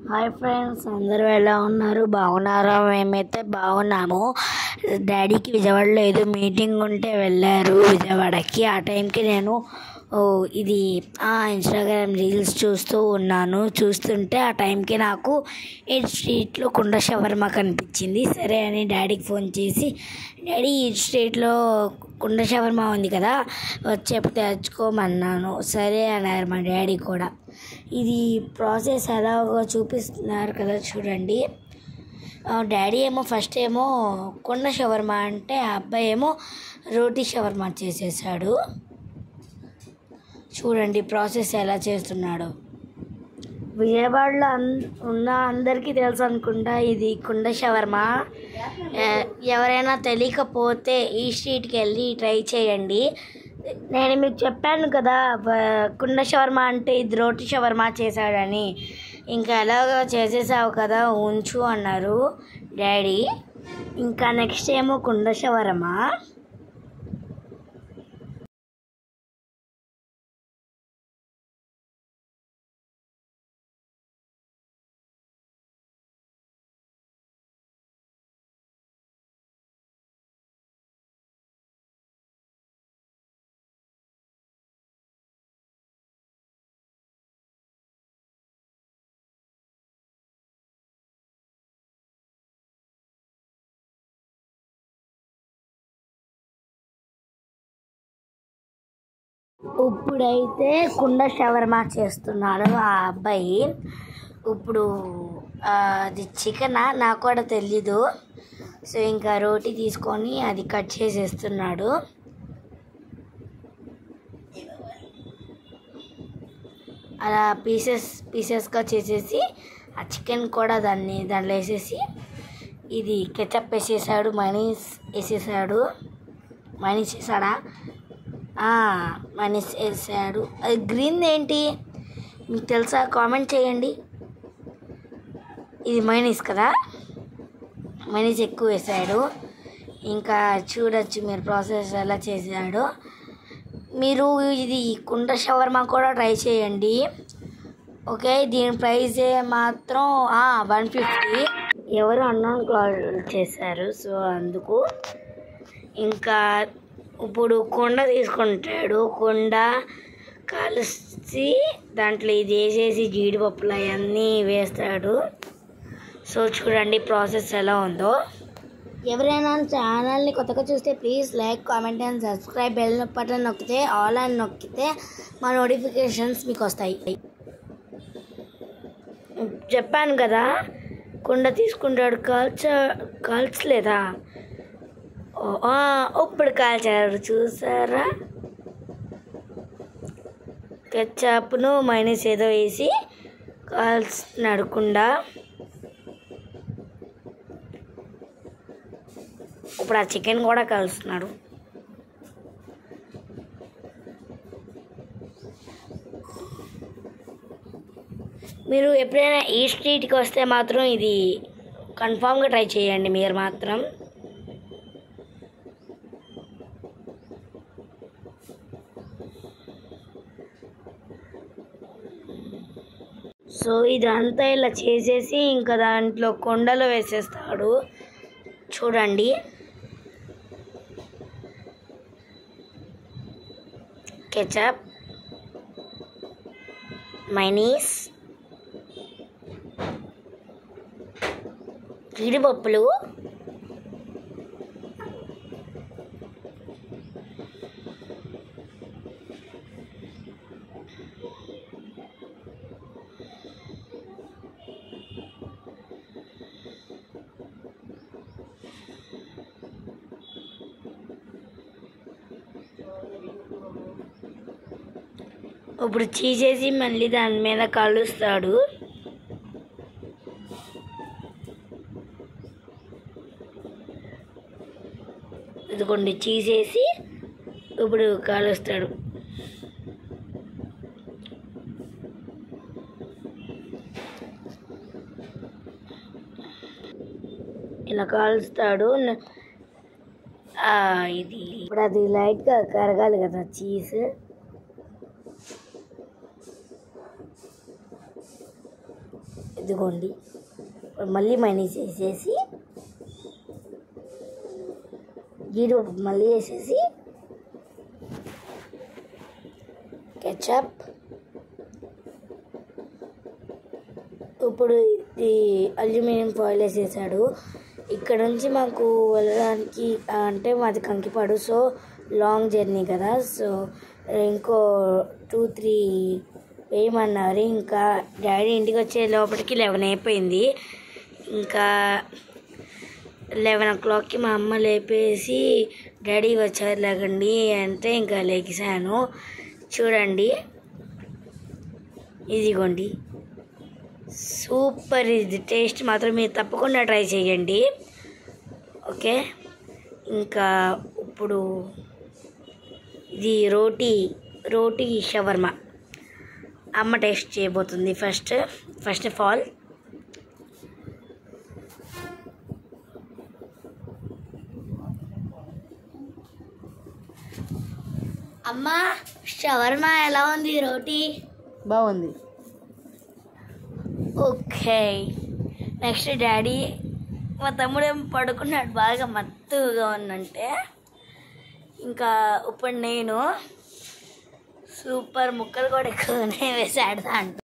Hi friends, అందరూ ఎలా ఉన్నారు? బాగున్నారా? మేమైతే బాగున్నాము. డాడీకి విజయవాడలో ఏదో మీటింగ్ ఉంటే వెళ్ళారు విజయవాడకి. ఆ టైంకి నేను ఇది ఇన్స్టాగ్రామ్ రీల్స్ చూస్తూ ఉన్నాను. చూస్తుంటే ఆ టైంకి నాకు ఈ స్ట్రీట్లో కుండ షవర్మా కనిపించింది. సరే అని డాడీకి ఫోన్ చేసి, డాడీ ఈ స్ట్రీట్లో కుండ షవర్మా ఉంది కదా, వచ్చేపు తెచ్చుకోమన్నాను. సరే అన్నారు మా డాడీ కూడా. ఇది ప్రాసెస్ ఎలాగో చూపిస్తున్నారు కదా, చూడండి. డాడీ ఏమో ఫస్ట్ ఏమో కుండ షవర్మా అంటే, ఆ అబ్బాయి ఏమో రోటీ షవర్మా చేసేసాడు. చూడండి ప్రాసెస్ ఎలా చేస్తున్నాడో. విజయవాడలో ఉన్న అందరికీ తెలుసు అనుకుంటా ఇది కుండ షవర్మా. ఎవరైనా తెలియకపోతే ఈ స్ట్రీట్కి వెళ్ళి ట్రై చేయండి. నేను మీకు చెప్పాను కదా, కుండ షవర్మా అంటే ఇది రోటీ షవర్మా చేశాడని. ఇంకా ఎలాగో చేసేసావు కదా, ఉంచు అన్నారు డాడీ. ఇంకా నెక్స్ట్ ఏమో కుండ షవర్మా. ఇప్పుడైతే కుండ షవర్మా చేస్తున్నాడు ఆ అబ్బాయి. ఇప్పుడు అది చికెనా నాకు కూడా తెలీదు. సో ఇంకా రోటీ తీసుకొని అది కట్ చేసేస్తున్నాడు. అలా పీసెస్గా చేసేసి ఆ చికెన్ కూడా దాంట్లో వేసేసి, ఇది కెచప్ వేసేసాడు, మైనీస్ వేసేసాడు. మైనీస్ వేసాడా? మైనీస్ వేసాడు. అది గ్రీన్ ఏంటి మీకు తెలుసా? కామెంట్ చేయండి. ఇది మైనీస్ కదా, మైనీస్ ఎక్కువ వేసాడు. ఇంకా చూడొచ్చు మీరు ప్రాసెస్ ఎలా చేసాడో. మీరు ఇది కుండ షవర్మా కూడా ట్రై చేయండి. ఓకే, దీని ప్రైస్ మాత్రం 150. ఎవరు అన్నం కాల్ చేశారు, సో అందుకు. ఇంకా ఇప్పుడు కుండ తీసుకుంటాడు. కుండ కలిసి దాంట్లో ఇది వేసేసి జీడిపప్పులు అవన్నీ వేస్తాడు. సో చూడండి ప్రాసెస్ ఎలా ఉందో. ఎవరైనా ఛానల్ని కొత్తగా చూస్తే please like, comment and subscribe. Bell button నొక్కితే ఆల్ అని నొక్కితే మా నోటిఫికేషన్స్ మీకు వస్తాయి. చెప్పాను కదా, కుండ తీసుకుంటాడు. కాల్చలేదా? ఇప్పుడు కాల్చాడు, చూసారా? కెచప్ను మైనస్ ఏదో వేసి కాల్స్తున్నాడు కుండ. ఇప్పుడు ఆ చికెన్ కూడా కలుస్తున్నాడు. మీరు ఎప్పుడైనా ఈ స్ట్రీట్కి వస్తే మాత్రం ఇది కన్ఫామ్గా ట్రై చేయండి మీరు మాత్రం. సో ఇదంతా ఇలా చేసేసి ఇంకా దాంట్లో కుండలో వేసేస్తాడు. చూడండి, కెచప్, మైనీస్, జీడిపప్పులు, ఇప్పుడు చీసేసి మళ్ళీ దాని మీద కలుస్తాడు. ఇదిగోండి చీసేసి ఇప్పుడు కాలుస్తాడు. ఇలా కాలుస్తాడు. ఇది ఇప్పుడు అది లైట్గా కరగాలి కదా చీజ్. ఇదిగోండి మళ్ళీ మైనీస్ వేసేసి జీడిపప్పు మళ్ళీ వేసేసి కెచప్, ఇప్పుడు ఇది అల్యూమినియం ఫాయిల్ వేసేసాడు. ఇక్కడ నుంచి మాకు వెళ్ళడానికి అంటే మాది కంకిపాడు, సో లాంగ్ జర్నీ కదా, సో ఇంకో 2-3 వేయమన్నారు. ఇంకా డాడీ ఇంటికి వచ్చే లోపలికి 11 అయిపోయింది. ఇంకా 11 o'clockకి మా అమ్మ లేపేసి డాడీ వచ్చారు లేకండి అంటే ఇంకా లెగిసాను. చూడండి ఇదిగోండి సూపర్, ఇది టేస్ట్ మాత్రం మీరు తప్పకుండా ట్రై చేయండి. ఓకే, ఇంకా ఇప్పుడు ఇది రోటీ షవర్మా అమ్మ టేస్ట్ చేయబోతుంది. ఫస్ట్ ఆఫ్ ఆల్ అమ్మ షవర్మా ఎలా ఉంది? రోటీ బాగుంది. ఓకే, నెక్స్ట్ డాడీ మా తమ్ముడు ఏం పడుకున్నాడు, బాగా మత్తుగా ఉందంటే. ఇంకా ఇప్పుడు నేను సూపర్ ముక్కలు కూడా ఎక్కువనే వేసాడు దాంట్లో.